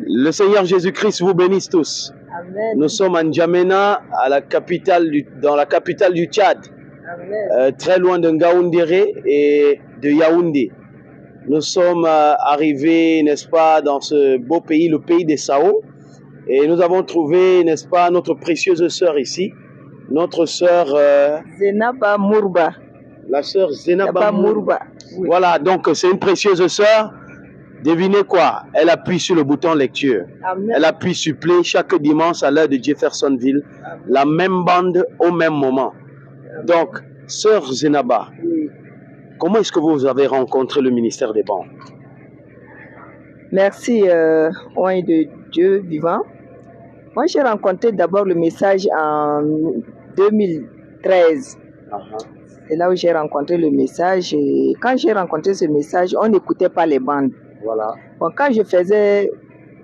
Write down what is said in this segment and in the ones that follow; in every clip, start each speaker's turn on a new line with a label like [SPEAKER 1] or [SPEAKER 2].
[SPEAKER 1] Le Seigneur Jésus-Christ vous bénisse tous.
[SPEAKER 2] Amen.
[SPEAKER 1] Nous sommes à N'Djamena, dans la capitale du Tchad, très loin de Ngaoundéré et de Yaoundé. Nous sommes arrivés, n'est-ce pas, dans ce beau pays, le pays des Sao, et nous avons trouvé, n'est-ce pas, notre précieuse sœur ici, notre sœur
[SPEAKER 2] Zenaba Mourba.
[SPEAKER 1] La sœur Zenaba
[SPEAKER 2] Mourba.
[SPEAKER 1] Oui. Voilà, donc c'est une précieuse sœur. Devinez quoi? Elle appuie sur le bouton lecture.
[SPEAKER 2] Amen.
[SPEAKER 1] Elle appuie sur play chaque dimanche à l'heure de Jeffersonville. Amen. La même bande au même moment. Amen. Donc, sœur Zenaba, oui. Comment est-ce que vous avez rencontré le ministère des bandes?
[SPEAKER 2] Merci, oint de Dieu vivant. Moi, j'ai rencontré d'abord le message en 2013. C'est là où j'ai rencontré le message. Et quand j'ai rencontré ce message, on n'écoutait pas les bandes.
[SPEAKER 1] Voilà.
[SPEAKER 2] Bon, quand je faisais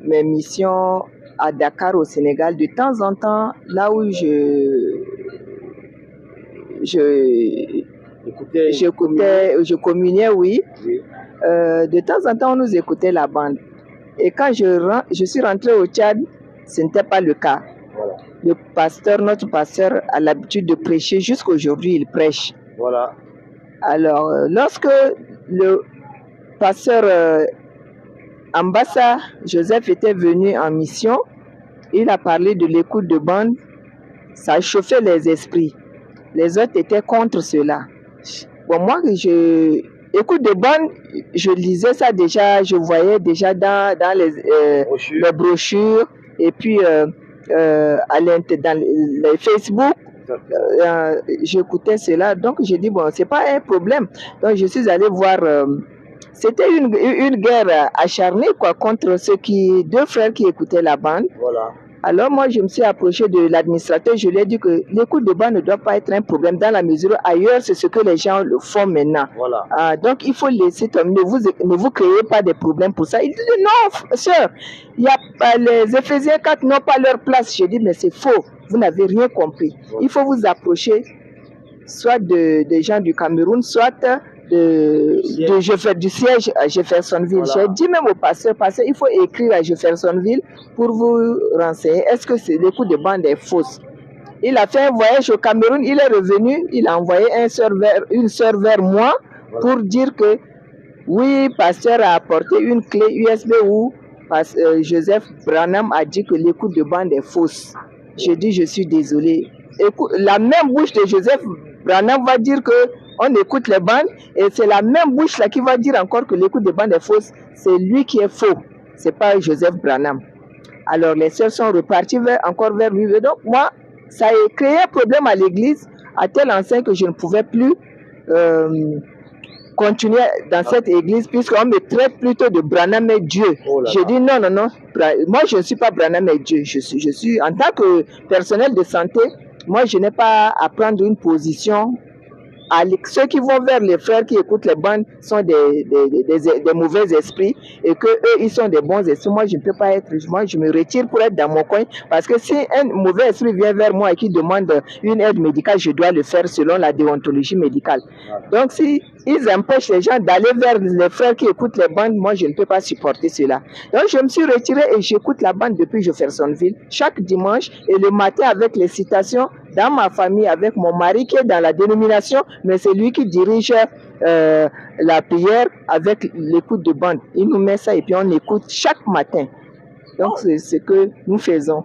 [SPEAKER 2] mes missions à Dakar au Sénégal, de temps en temps, là où je communiais, oui. De temps en temps, on nous écoutait la bande. Et quand je suis rentré au Tchad, ce n'était pas le cas. Voilà. Notre pasteur a l'habitude de prêcher. Jusqu'aujourd'hui, il prêche.
[SPEAKER 1] Voilà.
[SPEAKER 2] Alors, lorsque le pasteur Ambassa Joseph était venu en mission, il a parlé de l'écoute de bande. Ça chauffait les esprits. Les autres étaient contre cela. Bon, moi, écoute de bande, je lisais ça déjà, je voyais déjà dans les brochures et puis dans les Facebook. J'écoutais cela, donc j'ai dit bon, c'est pas un problème. Donc je suis allé voir. C'était une guerre acharnée quoi contre deux frères qui écoutaient la bande.
[SPEAKER 1] Voilà.
[SPEAKER 2] Alors moi je me suis approché de l'administrateur, je lui ai dit que l'écoute de bande ne doit pas être un problème dans la mesure où ailleurs c'est ce que les gens le font maintenant.
[SPEAKER 1] Voilà.
[SPEAKER 2] Donc il faut laisser tomber, ne vous créez pas de problèmes pour ça. Il dit non sœur, les Éphésiens 4 n'ont pas leur place. J'ai dit mais c'est faux, vous n'avez rien compris. Voilà. Il faut vous approcher soit des gens du Cameroun, soit du siège à Jeffersonville. Voilà. J'ai dit même au pasteur, il faut écrire à Jeffersonville pour vous renseigner. Est-ce que l'écoute de bande est fausse? Il a fait un voyage au Cameroun, il est revenu, il a envoyé une sœur vers moi. Voilà. Pour dire que oui, pasteur a apporté une clé USB où Joseph Branham a dit que l'écoute de bande est fausse. J'ai dit je suis désolé. Écoute, la même bouche de Joseph Branham va dire que on écoute les bandes et c'est la même bouche là qui va dire encore que l'écoute des bandes est fausse. C'est lui qui est faux. C'est pas Joseph Branham. Alors les sœurs sont reparties encore vers lui. Et donc moi, ça a créé un problème à l'église à tel enseigne que je ne pouvais plus continuer dans cette église puisqu'on me traite plutôt de Branham et Dieu. Oh là là. J'ai dit non. Moi je ne suis pas Branham et Dieu. Je suis en tant que personnel de santé. Moi je n'ai pas à prendre une position. Ceux qui vont vers les frères qui écoutent les bandes sont des mauvais esprits et que eux ils sont des bons esprits. Moi je ne peux pas être, moi je me retire pour être dans mon coin parce que si un mauvais esprit vient vers moi et qui demande une aide médicale, je dois le faire selon la déontologie médicale. Donc si ils empêchent les gens d'aller vers les frères qui écoutent les bandes, moi je ne peux pas supporter cela. Donc je me suis retiré et j'écoute la bande depuis Jeffersonville chaque dimanche et le matin avec les citations dans ma famille avec mon mari qui est dans la dénomination, mais c'est lui qui dirige la prière avec l'écoute de bande. Il nous met ça et puis on écoute chaque matin. Donc c'est ce que nous faisons.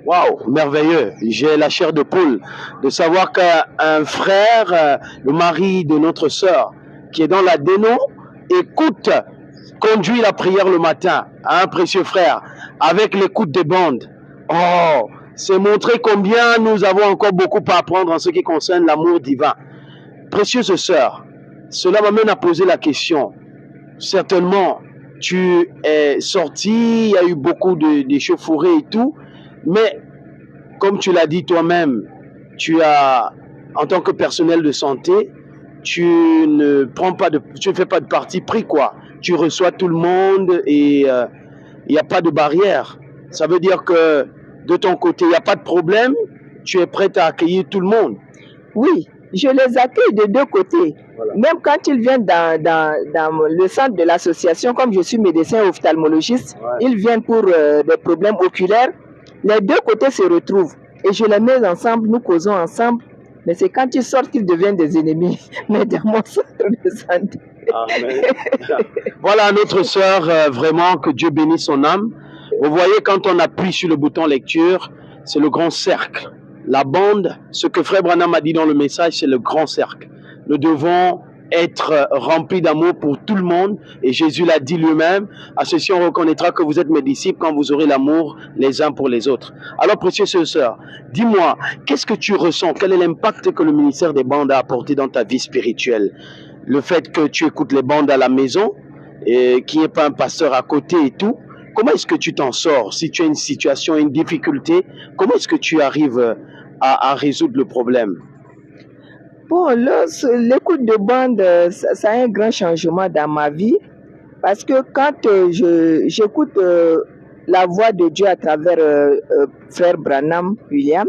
[SPEAKER 1] Waouh, merveilleux. J'ai la chair de poule de savoir qu'un frère, le mari de notre sœur, qui est dans la déno, conduit la prière le matin à un précieux frère avec l'écoute des bandes. Oh, c'est montrer combien nous avons encore beaucoup à apprendre en ce qui concerne l'amour divin. Précieuse sœur, cela m'amène à poser la question. Certainement, tu es sorti, il y a eu beaucoup d'échauffourées et tout, mais comme tu l'as dit toi-même, en tant que personnel de santé, tu ne fais pas de parti pris quoi. Tu reçois tout le monde et il n'y a pas de barrière. Ça veut dire que de ton côté, il n'y a pas de problème, tu es prête à accueillir tout le monde.
[SPEAKER 2] Oui, je les accueille de deux côtés.
[SPEAKER 1] Voilà.
[SPEAKER 2] Même quand ils viennent dans le centre de l'association, comme je suis médecin ophtalmologiste, ils viennent pour des problèmes oculaires. Les deux côtés se retrouvent et je les mets ensemble, nous causons ensemble. Mais c'est quand ils sortent qu'ils deviennent des ennemis. Mais dans mon centre de santé.
[SPEAKER 1] Amen. Voilà notre sœur, vraiment que Dieu bénisse son âme. Vous voyez, quand on appuie sur le bouton lecture, c'est le grand cercle. La bande, ce que Frère Branham a dit dans le message, c'est le grand cercle. Nous devons être remplis d'amour pour tout le monde. Et Jésus l'a dit lui-même, à ceci on reconnaîtra que vous êtes mes disciples quand vous aurez l'amour les uns pour les autres. Alors, précieuse sœur, dis-moi, qu'est-ce que tu ressens? Quel est l'impact que le ministère des bandes a apporté dans ta vie spirituelle? Le fait que tu écoutes les bandes à la maison, et qu'il n'y ait pas un pasteur à côté et tout, comment est-ce que tu t'en sors? Si tu as une situation, une difficulté, comment est-ce que tu arrives à résoudre le problème?
[SPEAKER 2] Bon, l'écoute de bande, ça a un grand changement dans ma vie. Parce que quand j'écoute la voix de Dieu à travers Frère Branham William,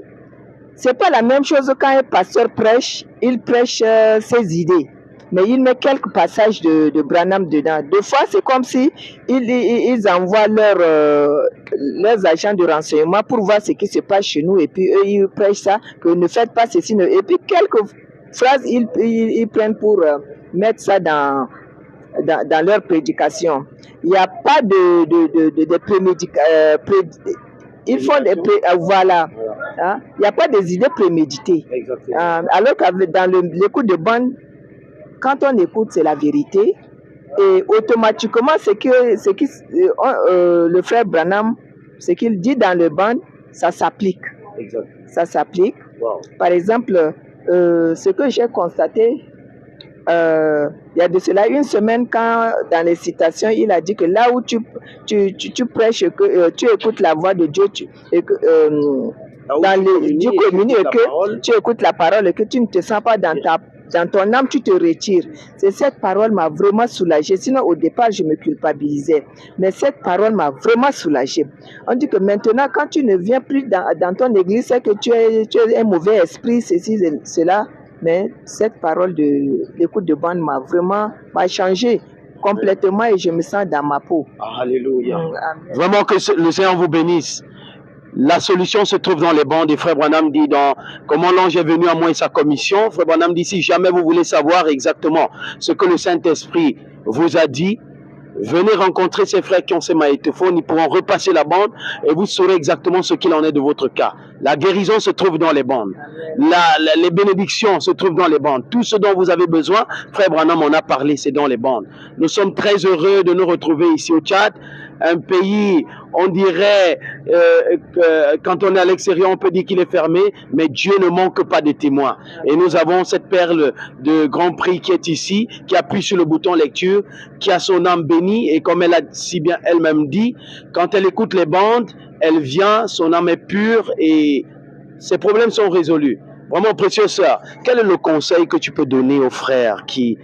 [SPEAKER 2] c'est pas la même chose quand un pasteur prêche, il prêche ses idées. Mais il met quelques passages de Branham dedans. Des fois, c'est comme si ils envoient leurs agents de renseignement pour voir ce qui se passe chez nous. Et puis, eux, ils prêchent ça, que ne faites pas ceci. Et puis, quelques phrases, ils prennent pour mettre ça dans leur prédication. Il n'y a pas de prémédication. Ils font des voilà. Hein? Il n'y a pas des idées préméditées. Alors que dans l'écoute de bande, quand on écoute, c'est la vérité. Et automatiquement, le frère Branham, ce qu'il dit dans le bande, ça s'applique. Ça s'applique. Wow. Par exemple, ce que j'ai constaté, il y a de cela une semaine, quand dans les citations, il a dit que là où tu prêches, que tu écoutes la voix de Dieu, tu communies et que tu écoutes la parole et que tu ne te sens pas dans ton âme, tu te retires. Cette parole m'a vraiment soulagée. Sinon, au départ, je me culpabilisais. Mais cette parole m'a vraiment soulagée. On dit que maintenant, quand tu ne viens plus dans ton église, c'est que tu es un mauvais esprit, ceci, cela. Mais cette parole de l'écoute de bande m'a changé complètement et je me sens dans ma peau.
[SPEAKER 1] Alléluia. Vraiment que le Seigneur vous bénisse. La solution se trouve dans les bandes. Et Frère Branham dit dans Comment l'ange est venu à moi et sa commission. Frère Branham dit, si jamais vous voulez savoir exactement ce que le Saint-Esprit vous a dit, venez rencontrer ces frères qui ont ces magnétophones, ils pourront repasser la bande et vous saurez exactement ce qu'il en est de votre cas. La guérison se trouve dans les bandes. Les bénédictions se trouvent dans les bandes. Tout ce dont vous avez besoin, Frère Branham en a parlé, c'est dans les bandes. Nous sommes très heureux de nous retrouver ici au Tchad, un pays, on dirait, quand on est à l'extérieur, on peut dire qu'il est fermé, mais Dieu ne manque pas de témoins. Et nous avons cette perle de Grand Prix qui est ici, qui appuie sur le bouton lecture, qui a son âme bénie, et comme elle a si bien elle-même dit, quand elle écoute les bandes, elle vient, son âme est pure et ses problèmes sont résolus. Vraiment, précieuse sœur, quel est le conseil que tu peux donner aux frères qui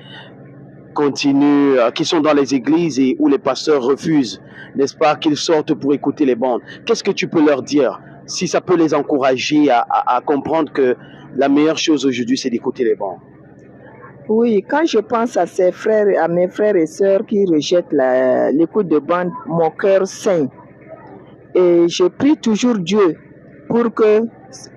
[SPEAKER 1] continuent, qui sont dans les églises et où les pasteurs refusent, n'est-ce pas, qu'ils sortent pour écouter les bandes? Qu'est-ce que tu peux leur dire, si ça peut les encourager à comprendre que la meilleure chose aujourd'hui, c'est d'écouter les bandes?
[SPEAKER 2] Oui, quand je pense à mes frères et sœurs qui rejettent l'écoute de bande, mon cœur saigne. Et je prie toujours Dieu pour que,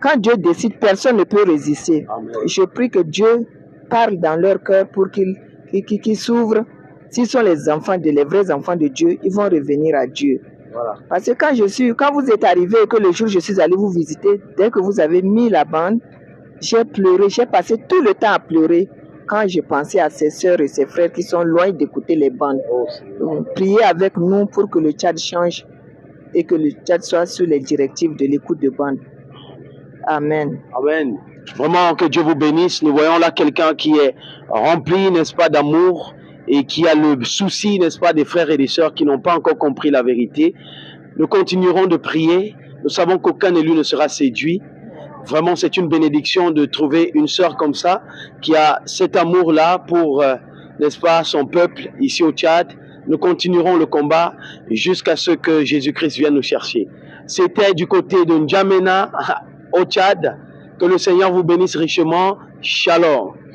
[SPEAKER 2] quand Dieu décide, personne ne peut résister. Amen. Je prie que Dieu parle dans leur cœur pour qu'ils s'ouvrent. S'ils sont les vrais enfants de Dieu, ils vont revenir à Dieu. Voilà. Parce que quand vous êtes arrivé et que le jour où je suis allé vous visiter, dès que vous avez mis la bande, j'ai pleuré, j'ai passé tout le temps à pleurer quand j'ai pensé à ces sœurs et ces frères qui sont loin d'écouter les bandes. Priez avec nous pour que le Tchad change et que le Tchad soit sous les directives de l'écoute de bande. Amen.
[SPEAKER 1] Amen. Vraiment que Dieu vous bénisse. Nous voyons là quelqu'un qui est rempli, n'est-ce pas, d'amour et qui a le souci, n'est-ce pas, des frères et des sœurs qui n'ont pas encore compris la vérité. Nous continuerons de prier. Nous savons qu'aucun élu ne sera séduit. Vraiment, c'est une bénédiction de trouver une sœur comme ça qui a cet amour-là pour, n'est-ce pas, son peuple ici au Tchad. Nous continuerons le combat jusqu'à ce que Jésus-Christ vienne nous chercher. C'était du côté de N'Djamena au Tchad, Que le Seigneur vous bénisse richement. Shalom.